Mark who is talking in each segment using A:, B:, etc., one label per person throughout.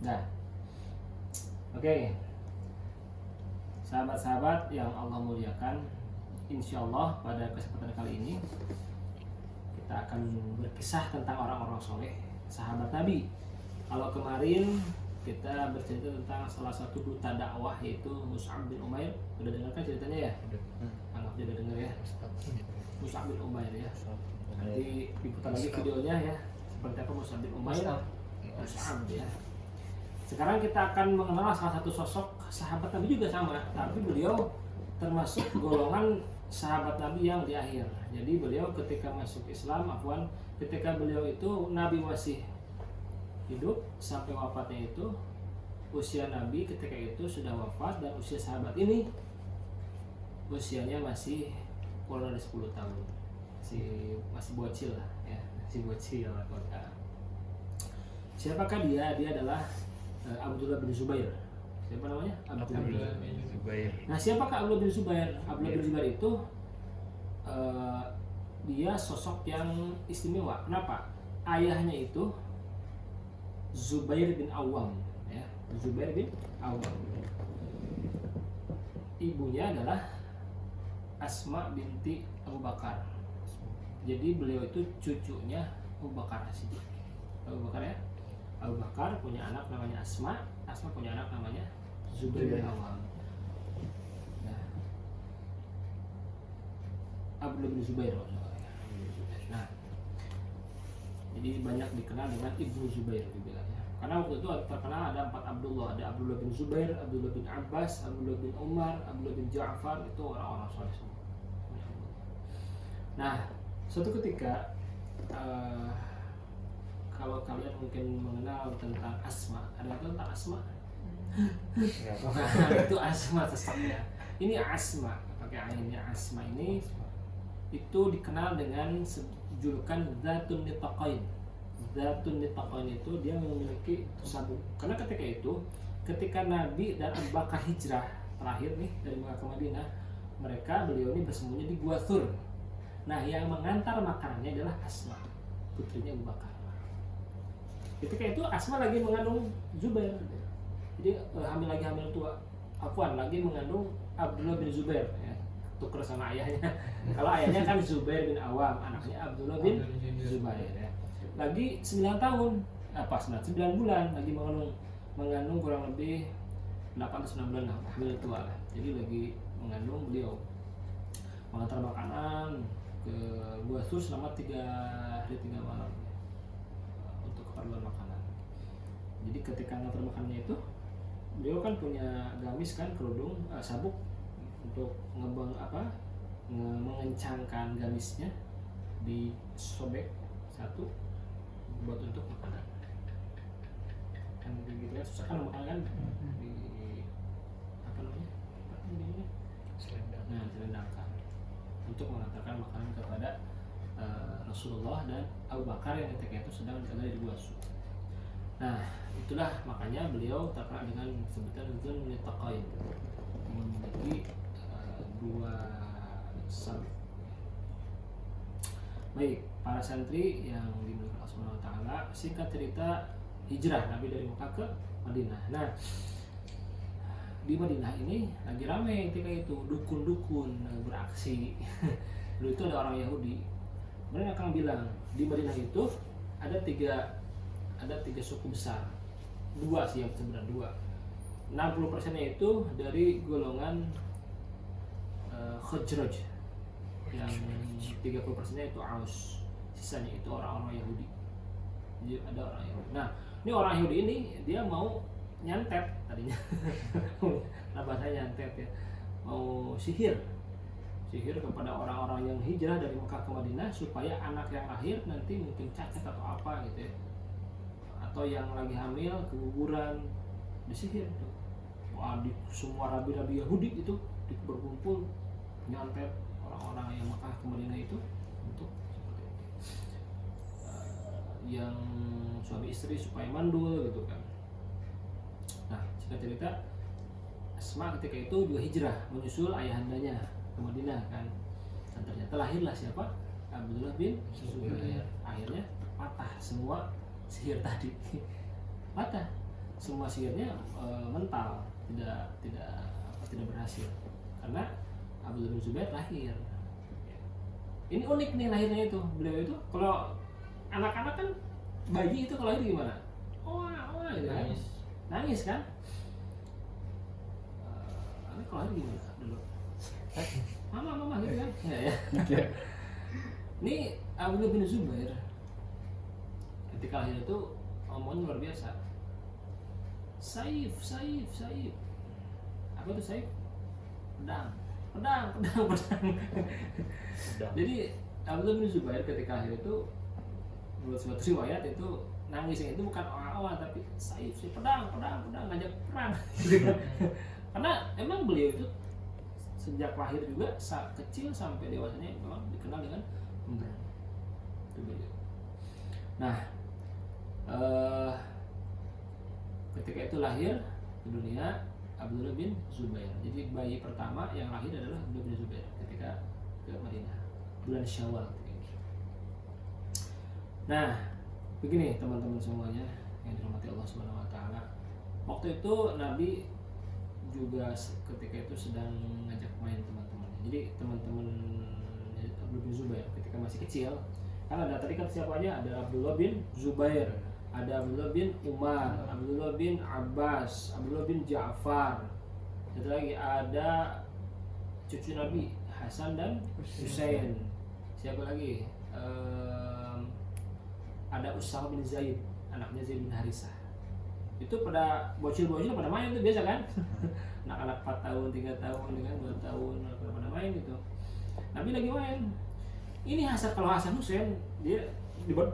A: Nah, oke. Sahabat-sahabat yang Allah muliakan, insya Allah pada kesempatan kali ini kita akan berkisah tentang orang-orang soleh, sahabat Nabi. Kalau kemarin kita bercerita tentang salah satu duta dakwah yaitu Mus'ab bin Umair. Udah dengar kan ceritanya ya? Anggap udah dengar ya. Mus'ab bin Umair ya. Nanti diputar lagi videonya ya. Seperti apa Mus'ab bin Umair? Mus'ab ya. Sekarang kita akan mengenal salah satu sosok sahabat Nabi juga sama, tapi beliau termasuk golongan sahabat Nabi yang di akhir. Jadi beliau ketika masuk Islam, ketika beliau itu Nabi masih hidup sampai wafatnya itu, usia Nabi ketika itu sudah wafat, dan usia sahabat ini usianya masih kurang dari 10 tahun, masih bocil lah ya, masih bocil lah. Siapakah dia? Dia adalah Abdullah bin Zubair. Siapa namanya? Abdullah bin Zubair. Nah, siapakah Abdullah bin Zubair? Abdullah bin Zubair itu dia sosok yang istimewa. Kenapa? Ayahnya itu Zubair bin Awam, ya, Zubair bin Awam. Ibunya adalah Asma binti Abu Bakar. Jadi beliau itu cucunya Abu Bakar As-Siddiq. Abu Bakar ya. Abu Bakar punya anak namanya Asma. Asma punya anak namanya Zubair bin Awam. Nah, Abdullah bin Zubair. Nah, jadi banyak dikenal dengan Ibnu Zubair dibilang ya. Karena waktu itu terkenal ada 4 Abdullah. Ada Abdullah bin Zubair, Abdullah bin Abbas, Abdullah bin Umar, Abdullah bin Ja'far. Itu orang-orang soleh semua. Nah, suatu ketika kalau kalian mungkin mengenal tentang Asma, ada tentang Asma? Itu Asma sesatnya. Ini Asma, pakai ainnya. Asma ini itu dikenal dengan julukan Dzatun Nitaqain. Dzatun Nitaqain itu dia memiliki sabuk. Karena ketika Nabi dan Abu Bakar hijrah terakhir nih dari Mekah ke Madinah, beliau ini bersembunyi di Gua Thur. Nah, yang mengantar makanannya adalah Asma, putrinya Abu Bakar. Ketika itu Asma lagi mengandung Zubair. Jadi hamil tua. Lagi mengandung Abdullah bin Zubair ya. Tuker sama ayahnya. Kalau ayahnya kan Zubair bin Awam, anaknya Abdullah bin Zubair ya. Lagi 9 tahun, 9 bulan lagi mengandung kurang lebih 8 atau 9 bulan lah, hamil tua lah. Jadi lagi mengandung, beliau mengantar makanan ke Gua Thur selama 3 hari 3 malam ya, untuk keperluan makanan. Jadi ketika ngantar makanannya itu, beliau kan punya gamis kan, kerudung, sabuk untuk mengencangkan gamisnya, disobek satu buat untuk makanan. Kan begitu ya, susah kan makan kan di selendangkan untuk mengantarkan makanan kepada Rasulullah dan Abu Bakar yang ketika itu sedang ada di Gua Thur. Nah, itulah makanya beliau terkenal dengan sebutan Dzul Nitaqain, memiliki 2 sabuk. Baik, para santri yang dimuliakan Allah Subhanahu wa taala, singkat cerita hijrah Nabi dari Mekah ke Madinah. Nah, di Madinah ini lagi ramai ketika itu, dukun-dukun beraksi. Dulu itu ada orang Yahudi. Mereka akan bilang di Madinah itu ada tiga suku besar. 2 sih yang sebenarnya 2. 60%-nya itu dari golongan Khazraj. Yang 30%-nya itu Aus. Sisanya itu orang-orang Yahudi. Jadi ada orang Yahudi. Nah, ini orang Yahudi ini dia mau nyantet tadinya. Nah, bahasanya nyantet ya. Mau sihir kepada orang-orang yang hijrah dari Mekah ke Madinah supaya anak yang lahir nanti mungkin cacat atau apa gitu ya. Atau yang lagi hamil keguguran, disihir tuh. Wah, di semua rabi-rabi Yahudi itu berkumpul nyantet orang-orang yang Mekah ke Madinah itu untuk seperti itu. Yang suami istri supaya mandul gitu kan. Nah, singkat cerita, Asma ketika itu juga hijrah menyusul ayahandanya ke Madinah kan. Dan ternyata lahirlah siapa? Abdullah bin Zubair. Akhirnya patah semua sihir tadi. Patah. semua sihirnya mental, tidak berhasil karena Abdullah bin Zubair lahir. Ini unik nih lahirnya itu. Beliau itu kalau anak-anak kan bayi itu kalau lahir gimana? Wah gitu kan? Nangis kan? Ini kalau lahir gimana dulu? Mama gitu kan? Ya. Ini Abdullah bin Zubair ketika lahir itu omongannya luar biasa. Saif. Apa itu saif? Pedang. Jadi Abdullah bin Zubair ketika lahir itu menurut suatu riwayat itu nangisnya itu bukan awal tapi saif, pedang ngajak perang. Karena emang beliau itu sejak lahir juga kecil sampai dewasanya memang dikenal dengan pemberani. Itu beliau. Nah, ketika itu lahir ke dunia Abdullah bin Zubair. Jadi bayi pertama yang lahir adalah Abdullah bin Zubair ketika ke Madinah bulan Syawal. Nah, begini teman-teman semuanya yang dirahmati Allah Subhanahu wa taala. Waktu itu Nabi juga ketika itu sedang ngajak main teman-temannya. Jadi teman-teman Abdullah bin Zubair ketika masih kecil, kan ada tadi kan siapa aja? Ada Abdullah bin Zubair, ada Abdullah bin Umar, Abdullah bin Abbas, Abdullah bin Ja'far. Ada lagi ada cucu Nabi Hasan dan Husain. Siapa lagi? Ada Usama bin Zaid, anaknya Zaid bin Harisah. Itu pada bocil-bocil pada main itu biasa kan? Anak-anak 4 tahun, 3 tahun, dengan 2 tahun pada main gitu. Nabi lagi main. Ini kalau Hasan Husain dia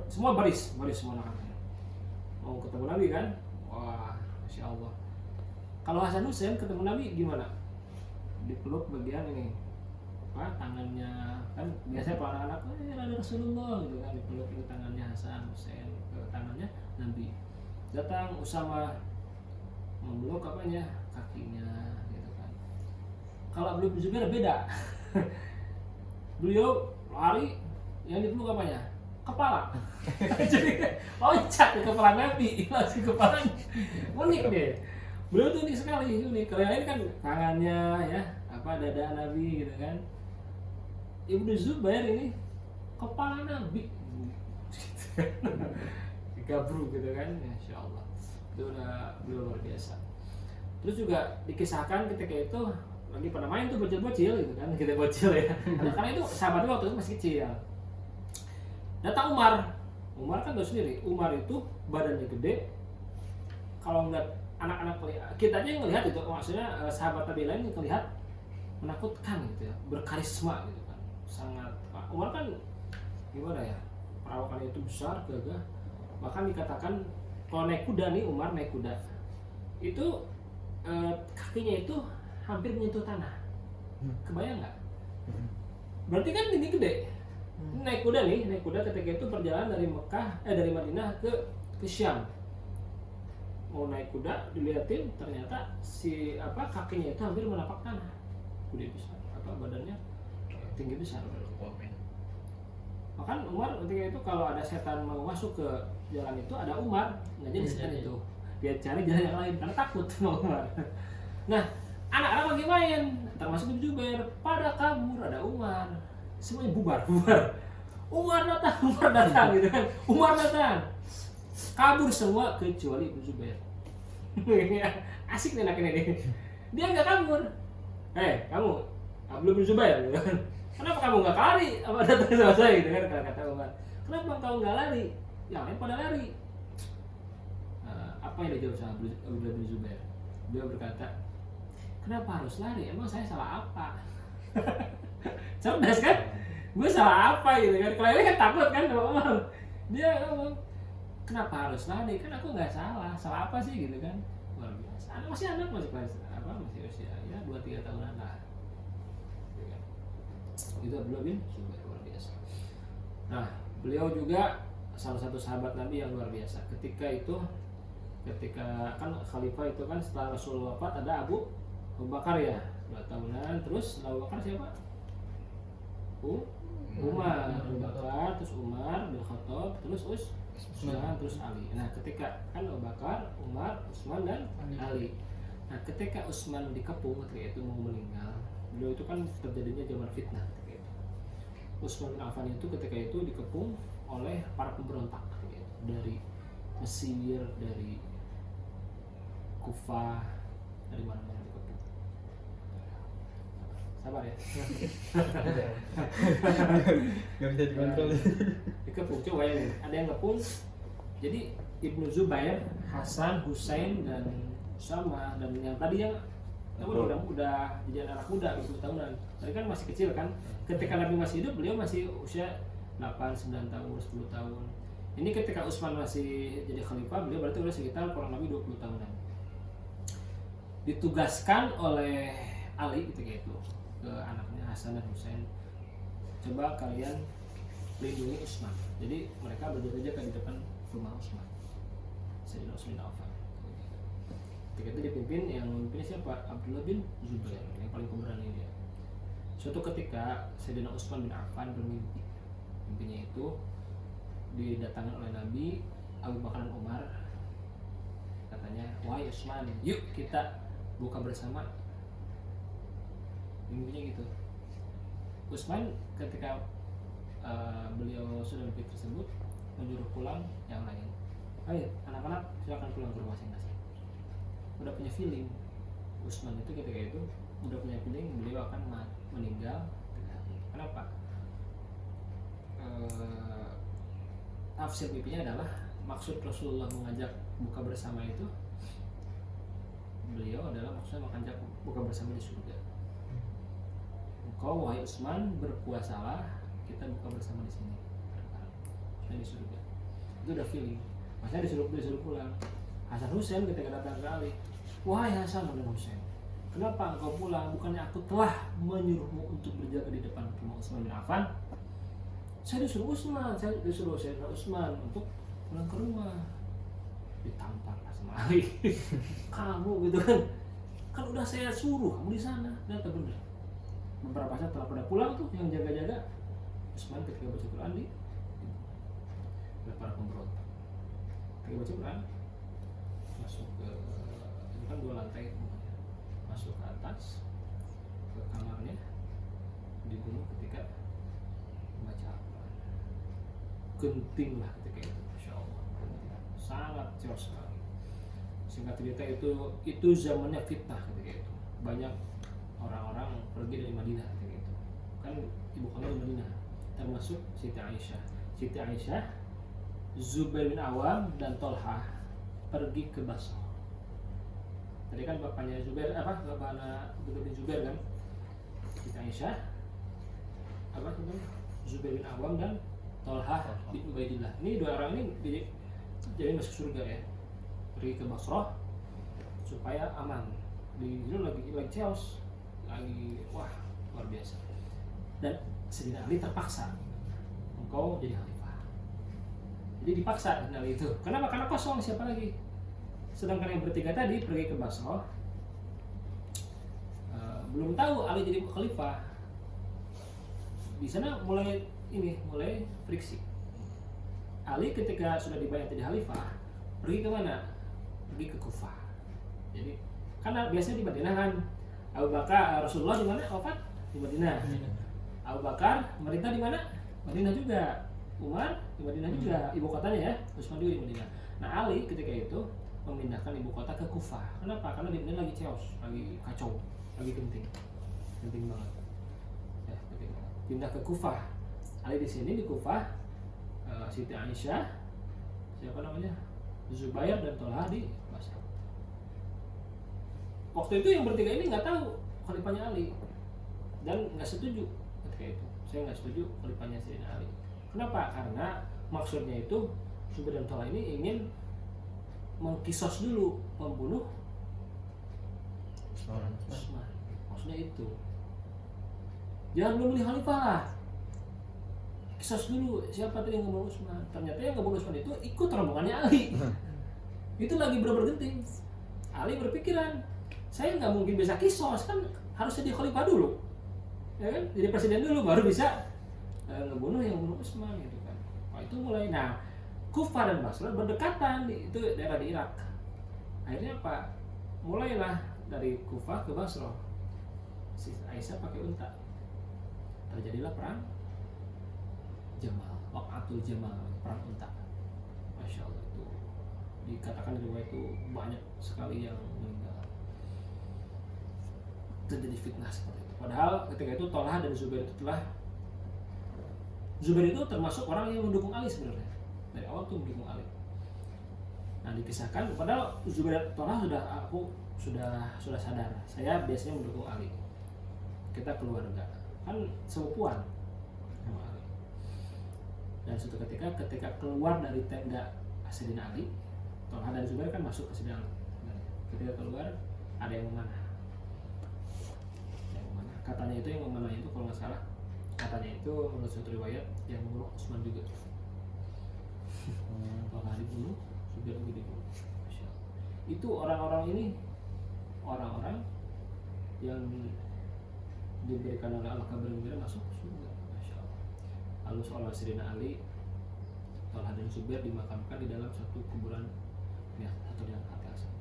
A: semua baris semua anak-anaknya. Mau ketemu Nabi kan? Wah, Masya Allah. Kalau Hasan Husain ketemu Nabi gimana? Dipeluk bagian ini, tangannya kan biasanya kalau anak-anak ada Rasulullah gitu kan, dipeluk ke tangannya Hasan Husain, ke tangannya Nabi. Datang Usama memeluk apanya, kakinya gitu kan. Kalau Abdullah bin Zubair beda. Beliau lari, yang dipeluk apanya? Kepala. Jadi loncat ke kepala Nabi, langsung kepalanya. Unik deh. Beliau tuh unik sekali, unik. Kalau yang ini kan tangannya ya, dada Nabi gitu kan. Ibnu Zubair ini kepala Nabi. Gabru gitu kan, Masya Allah. Itu udah luar biasa. Terus juga dikisahkan ketika itu lagi pada main tuh bocil-bocil gitu kan, kita bocil ya. Karena itu sahabatnya waktu itu masih kecil. Datang Umar kan tahu sendiri, Umar itu badannya gede. Kalau ngeliat anak-anak kita aja yang ngelihat itu, maksudnya sahabat Nabi lain yang ngelihat menakutkan gitu ya, berkarisma gitu kan, sangat. Umar kan gimana ya, perawakannya itu besar, gagah. Bahkan dikatakan kalau naik kuda nih, Umar naik kuda itu kakinya itu hampir menyentuh tanah. Kebayang nggak? Berarti kan tinggi gede. Naik kuda ketika itu perjalanan dari Madinah ke Syam. Mau naik kuda, dilihatin ternyata kakinya itu hampir menapak tanah. Gede besar, badannya tinggi besar. Bahkan Umar ketika itu kalau ada setan mau masuk ke jalan itu, ada Umar nggak jadi setan itu, dia cari jalan yang lain karena takut sama Umar. Nah, anak-anak lagi main, termasuk Ibnu Zubair, pada kabur, ada Umar, semuanya bubar. Umar datang gitu kan, Umar datang, kabur semua kecuali Ibnu Zubair. Asik nih anak ini, dia nggak kabur. Kamu Abdullah bin Zubair gitu kan, kenapa kamu nggak lari? Apa datang sama saya gitu kan, kata Umar. Kenapa kamu nggak lari? Yang lain pada lari. Apa yang dijawab sama Abdullah bin Zubair? Dia berkata, kenapa harus lari? Emang saya salah apa? Cerdas kan? Gue salah apa gitu kan? Kalau ini kan takut kan sama Umar. Dia ngomong, kenapa harus lari? Kan aku nggak salah. Salah apa sih gitu kan? Luar biasa. Masih kelas masih usia ya 2-3 tahunan lah. Itu Abdullah bin Zubair, luar biasa. Nah, beliau juga salah satu sahabat Nabi yang luar biasa. Ketika kan khalifah itu kan setelah Rasulullah wafat ada Abu Bakar ya, 2 tahunan. Terus Abu Bakar siapa? Umar. Abu Bakar, terus Umar bin Khattab, terus Utsman terus Ali. Nah ketika kan Abu Bakar, Umar, Utsman dan Ali. Nah ketika Utsman dikepung ketika itu mau meninggal, beliau itu kan terjadinya zaman fitnah ketika itu. Utsman bin Affan itu ketika itu dikepung oleh para pemberontak ketika itu, dari Mesir, dari Kufah, dari mana-mana dikepung. Sabar ya.
B: Gak bisa dikontrol.
A: Dikepung, coba ya, ada yang ngepung. Jadi Ibnu Zubair, Hasan, Husain dan Usama dan yang tadi yang udah jadi anak muda 20 tahunan. Tadi kan masih kecil kan. Ketika Nabi masih hidup, beliau masih usia 8, 9 tahun, 10 tahun. Ini ketika Utsman masih jadi khalifah, beliau berarti udah sekitar kurang lebih 20 tahunan. Ditugaskan oleh Ali ketika itu ke anaknya Hasan dan Husain, coba kalian lindungi Utsman. Jadi mereka berjaga-jaga di depan rumah Utsman, Sayyidina Utsman bin Affan. Ketika itu dipimpin, yang memimpinnya siapa? Abdullah bin Zubair, yang paling pemberani dia. Suatu ketika Sayyidina Utsman bin Affan bermimpi. Mimpinya itu didatangi oleh Nabi, Abu Bakar dan Umar. Katanya, wahai Utsman, yuk kita buka bersama. Mimpinya gitu. Utsman ketika beliau sudah mimpi tersebut, menyuruh pulang yang lain. Ayo anak-anak silakan pulang ke rumah masing-masing. Udah punya feeling, Utsman itu ketika itu udah punya feeling beliau akan meninggal. Kenapa? Tafsir mimpinya adalah maksud Rasulullah mengajak buka bersama itu, beliau adalah maksudnya mengajak buka bersama di surga. Engkau wahai Utsman berpuasalah, kita buka bersama di sini, di surga. Itu udah feeling. Makanya disuruh pulang. Hasan Husain ketika datang ke Ali, wahai Hasan dan Husain, kenapa engkau pulang? Bukannya aku telah menyuruhmu untuk berjaga di depan rumah Utsman bin Affan? Saya disuruh Sayyidina Utsman untuk pulang ke rumah. Ditampar lah sama Ali. Kamu gitu kan? Kan udah saya suruh kamu di sana. Ternyata benar. Beberapa saat setelah pada pulang tuh yang jaga-jaga Utsman ketika baca Quran di para pemberontak. Ketika baca Quran masuk ke, ini kan 2 lantai rumahnya, masuk ke atas ke kamarnya, dibunuh ketika membaca Al-Quran. Genting lah ketika itu, Masya Allah, sangat jauh sekali. Singkat cerita itu zamannya fitnah ketika itu. Banyak orang-orang pergi dari Madinah ketika itu. Kan ibu kota di Madinah, termasuk Siti Aisyah, Zubair bin Awam dan Tolhah pergi ke Basrah. Tadi kan bapaknya Zubair bapaknya Abdullah bin Zubair kan, Siti Aisyah, Zubair bin Awam dan Tolhah bin Ubaidillah. Ini 2 orang ini jadi masuk surga ya. Pergi ke Basrah supaya aman. Di sini lagi chaos, lagi wah luar biasa. Dan Sayyidina Ali terpaksa, engkau jadi khalifah. Jadi dipaksa Sayyidina Ali itu. Kenapa? Karena kosong, siapa lagi? Sedangkan yang bertiga tadi pergi ke Basrah, belum tahu Ali jadi khalifah. Di sana mulai friksi. Ali ketika sudah dibayar jadi khalifah, pergi ke mana? Pergi ke Kufah. Jadi karena biasanya di Madinah kan, Abu Bakar Rasulullah di mana wafat? Di Madinah. Abu Bakar merintah di mana? Madinah juga. Umar di Madinah juga, ibu kotanya ya. Utsman juga di Madinah. Nah Ali ketika itu memindahkan ibu kota ke Kufah. Kenapa? Karena di Madinah lagi chaos, lagi kacau, lagi genting banget. Ya, genting banget. Pindah ke Kufah. Ali di sini di Kufah, Siti Aisyah, siapa namanya? Zubair dan Tolhah di Basrah. Waktu itu yang bertiga ini nggak tahu khalifahnya Ali dan nggak setuju ketika itu. Saya nggak setuju khalifahnya Sayyidina Ali. Kenapa? Karena maksudnya itu Zubair dan Tolhah ini ingin mengkisos dulu, membunuh Utsman. Maksudnya itu. Jangan belum beli khalifah lah. Kisos dulu siapa tadi yang ngebunuh Utsman. Ternyata yang ngebunuh Utsman itu ikut rombongannya Ali. Itu lagi bener-bener genting. Ali berpikiran, saya nggak mungkin bisa kisos, kan harus jadi khalifah dulu, ya kan? Jadi presiden dulu baru bisa ngebunuh yang membunuh Utsman gitu kan. Itu mulai. Nah Kufah dan Basra berdekatan, itu daerah di Irak. Akhirnya apa? Mulailah dari Kufah ke Basra. Si Aisyah pakai unta. Terjadilah perang Jamal, Waqatul Jamal, perang unta. Masya Allah, itu dikatakan di riwayat itu banyak sekali yang meninggal. Terjadi fitnah seperti itu. Padahal ketika itu Tolha dan Zubair itu termasuk orang yang mendukung Ali sebenarnya. Dari awal tuh mendukung Ali. Nah, dikisahkan padahal Zubair Tolha sudah sadar. Saya biasanya mendukung Ali. Kita keluarga. Kan sepupuan sama Ali. Dan suatu ketika keluar dari tenda Sayyidina Ali, Tolha dan Zubair kan masuk ke Sayyidina Ali. Ketika keluar ada yang memanah. Katanya itu yang memanah itu kalau nggak salah, katanya itu menurut suatu riwayat yang membunuh Utsman juga. Tolha dibunuh, Zubair juga dibunuh. Itu orang-orang ini orang-orang yang diberikan oleh Allah kabar gembira masuk surga. Masya Allah. Lalu seolah Sayyidina Ali, Tolha dan Zubair dimakamkan di dalam satu kuburan satu yang hati asal.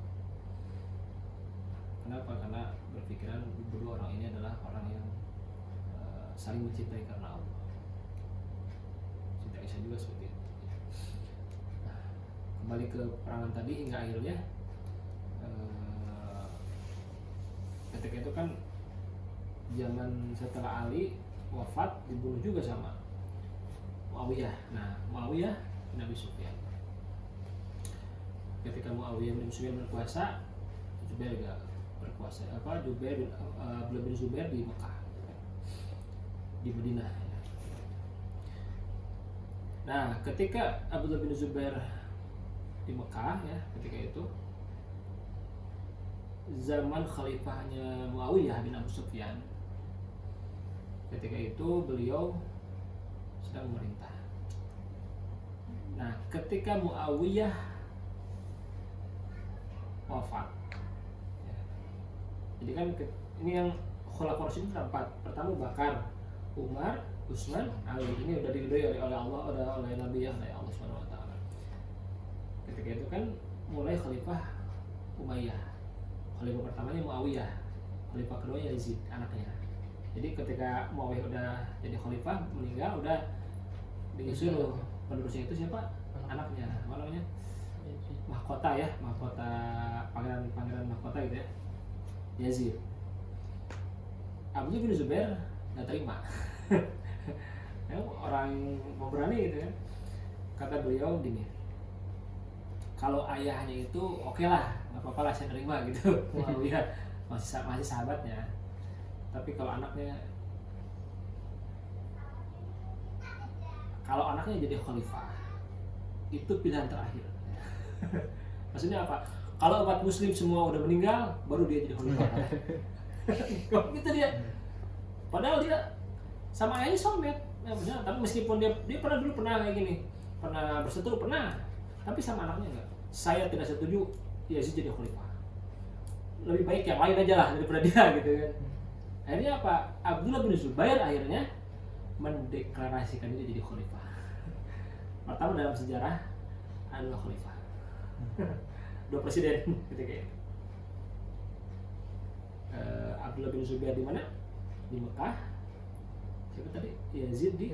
A: Kenapa? Karena berpikiran kedua orang ini adalah orang yang saling mencintai karena Allah. Cinta Aisyah juga seperti itu. Nah, kembali ke perangan tadi hingga akhirnya ketika itu kan zaman setelah Ali wafat dibunuh juga sama Muawiyah. Nah, Muawiyah bin Abi Sufyan. Ketika Muawiyah bin Sufyan berkuasa, Zubair juga berkuasa. Abdullah bin Zubair di Mekah, di Madinah. Nah, ketika Abdullah bin Zubair di Mekah ya, ketika itu zaman khalifahnya Muawiyah bin Abu Sufyan. Ketika itu beliau sedang memerintah. Nah, ketika Muawiyah wafat, ya. Jadi kan ini yang Khulafaur Rasyidin terdapat. Pertama Bakar, Umar, Utsman, Ali. Ini udah diridhoi oleh Allah, oleh Nabi ya, oleh Allah Subhanahu wa taala. Ketika itu kan mulai khalifah Umayyah. Khalifah pertamanya Muawiyah, khalifah kedua Yazid, anaknya. Jadi ketika Muawiyah udah jadi khalifah, meninggal, udah disuruh penerusnya itu siapa? Anaknya, apa namanya? Mahkota ya, mahkota pangeran mahkota gitu ya, Yazid. Abdullah bin Zubair nggak terima. Orang mau berani gitu kan. Kata beliau gini, kalau ayahnya itu oke lah, nggak apa-apa lah saya terima gitu. Muawiyah masih sahabatnya. Tapi kalau anaknya jadi khalifah, itu pilihan terakhir. Maksudnya apa? Kalau umat muslim semua udah meninggal, baru dia jadi khalifah. Gitu dia. Padahal dia sama ayahnya soulmate. Ya, benar. Tapi meskipun dia pernah kayak gini, pernah berseteru, pernah. Tapi sama anaknya enggak. Saya tidak setuju Yazid jadi khalifah. Lebih baik yang lain aja lah daripada dia gitu kan. Akhirnya apa? Abdullah bin Zubair akhirnya mendeklarasikan dia jadi khalifah. Pertama dalam sejarah ada 2 khalifah. 2 presiden ketika itu. Abdullah bin Zubair di mana? Di Mekah. Siapa tadi? Yazid di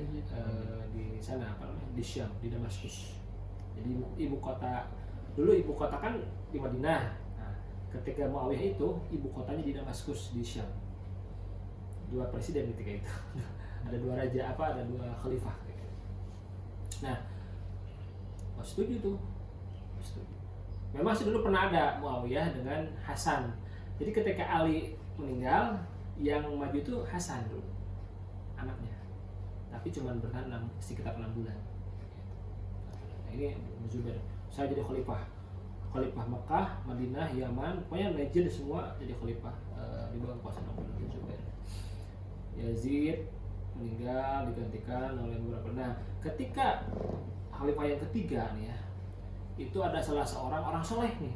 A: sana apa namanya? Di Syam, di Damaskus. Jadi ibu kota kan di Madinah. Nah, ketika Muawiyah itu ibu kotanya di Damaskus di Syam. 2 presiden ketika itu. Ada 2 raja ada 2 khalifah. Nah, setuju tuh. Setuju. Memang dulu pernah ada Muawiyah dengan Hasan. Jadi ketika Ali meninggal, yang maju itu Hasan dulu, anaknya. Tapi cuma bertahan sekitar 6 bulan. Nah, ini Zubair. Saya jadi khalifah Mekah, Madinah, Yaman, pokoknya Najd semua jadi khalifah di bawah kuasa Abdullah Zubair. Yazid meninggal digantikan oleh beberapa. Nah, ketika khalifah yang ketiga nih ya, itu ada salah seorang orang soleh nih,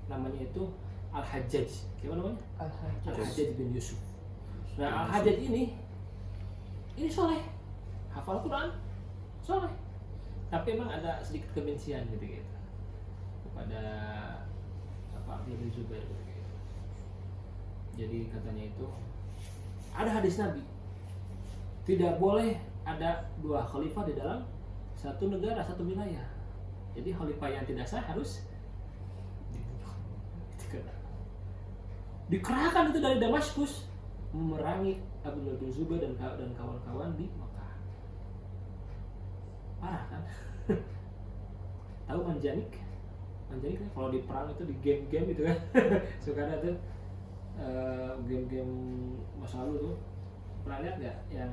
A: namanya itu Al-Hajjaj. Gimana namanya? Al-Hajjaj bin Yusuf. Nah, Al-Hajjaj ini soleh, hafal Quran, soleh. tapi emang ada sedikit kebencian gitu kepada Abdullah bin Zubair gitu. Jadi katanya itu ada hadis Nabi, tidak boleh ada dua khalifah di dalam satu negara, satu wilayah. Jadi khalifah yang tidak sah harus dibunuh. Dikerahkan itu dari Damaskus memerangi Abdullah bin Zubair dan kawan-kawan di Mekah. Parah kan? Tahu Manjanik? Manjanik kan kalau di perang itu di game-game itu kan suka ada tuh game-game masa lalu tuh. Pernah lihat nggak yang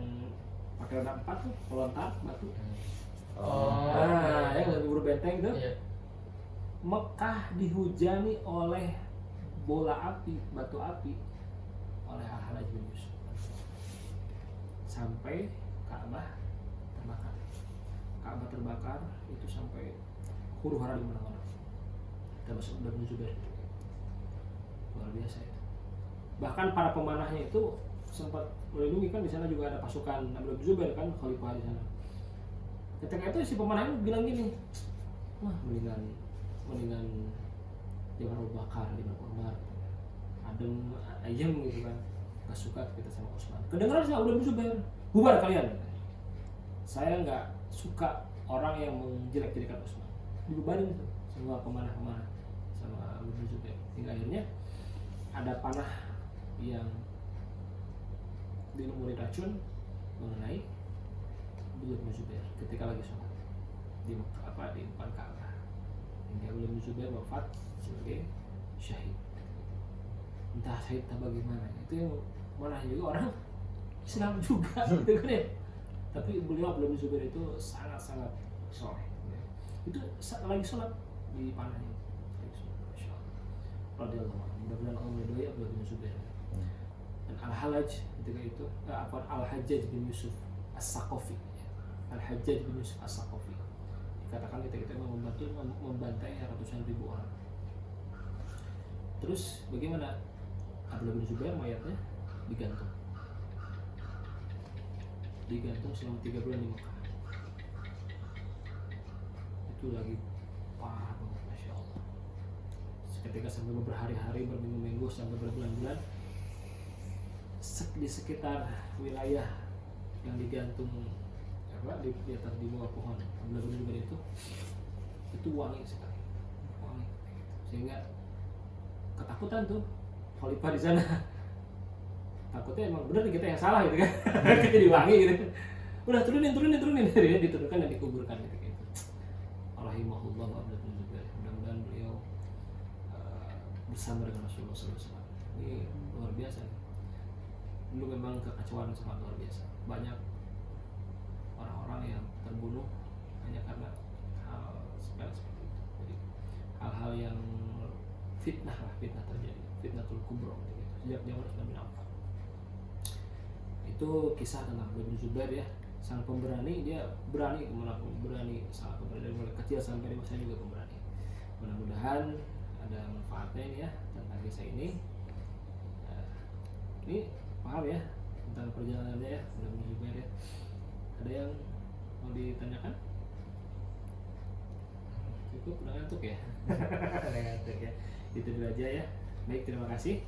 A: pakai roda 4 tuh, pelontar batu? Ya yang berburu benteng itu.
C: Iya.
A: Mekah dihujani oleh bola api, batu api oleh Al-Hajjaj bin Yusuf sampai Ka'bah terbakar. Ka'bah terbakar itu sampai huru-hara di mana-mana. Termasuk Abdullah bin Zubair. Luar biasa itu. Bahkan para pemanahnya itu sempat melindungi, kan di sana juga ada pasukan Abdullah bin Zubair kan, khalifah di sana. Ketika itu si pemanahnya bilang gini, wah mendingan jangan Abu Bakar, jangan Umar, adem ayam gitu kan, gak suka kita sama Utsman. Kedengaran sama Abdullah bin Zubair, bubar kalian. Saya nggak suka orang yang menjelek-jelekan Utsman. Dibubarin itu semua pemanah-pemanah sama Abdullah bin Zubair. Hingga akhirnya ada panah yang dilumuri racun mengenai Abdullah bin Zubair ketika lagi sholat di depan Ka'bah. Hingga Abdullah bin Zubair wafat sebagai syahid. Entah syahid atau bagaimana, itu yang mana juga orang Islam juga gitu kan ya. Tapi beliau Abdullah bin Zubair itu sangat-sangat soleh. Itu lagi sholat di panahnya. Masya Allah. Radhiyallahu anhu. Mudah-mudahan Allah meridhoi Abdullah bin Zubair. Dan Al-Hajjaj ketika itu Al-Hajjaj bin Yusuf As-Saqafi. Al-Hajjaj bin Yusuf As-Saqafi dikatakan kita membantai ratusan ribu orang. Terus bagaimana Abdullah bin Zubair mayatnya digantung selama 3 bulan di Mekah. Itu lagi parah banget, Masya Allah. Ketika sampai berhari-hari, berminggu-minggu, sampai berbulan-bulan di sekitar wilayah yang digantung di atas, di bawah pohon Abdullah bin Zubair itu wangi sekali, wangi, sehingga ketakutan tuh khalifah di sana. Takutnya emang bener nih kita yang salah gitu kan. Kita diwangi gitu. Udah turunin dia diturunkan dan dikuburkan gitu. Rahimahullah Abdullah bin Zubair. Mudah-mudahan beliau bersama dengan Rasulullah SAW. Ini luar biasa. Dulu memang kekacauan sangat luar biasa. Banyak orang-orang yang terbunuh hanya karena hal sepele seperti itu. Jadi hal-hal yang fitnah terjadi, fitnatul kubra gitu. Sejak zaman Utsman bin Affan. Itu kisah tentang Abdullah bin Zubair ya, sang pemberani. Dia berani kemanapun, berani, sangat pemberani, dari mulai kecil sampai dewasa juga pemberani. Mudah-mudahan ada manfaatnya ini ya tentang kisah ini. Ini paham ya tentang perjalanannya ya Abdullah bin Zubair ya. Ada yang mau ditanyakan? Cukup, udah ngantuk ya? Udah ngantuk ya. Itu dulu aja ya. Baik, terima kasih.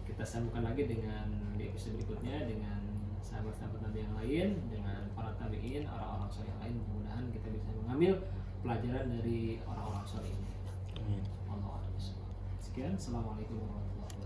A: Kita sambungkan lagi dengan di episode berikutnya dengan sahabat-sahabat Nabi yang lain, dengan para tabi'in, orang-orang saleh yang lain. Mudah-mudahan kita bisa mengambil pelajaran dari orang-orang saleh ini. Amin. Sekian, assalamualaikum warahmatullahi wabarakatuh.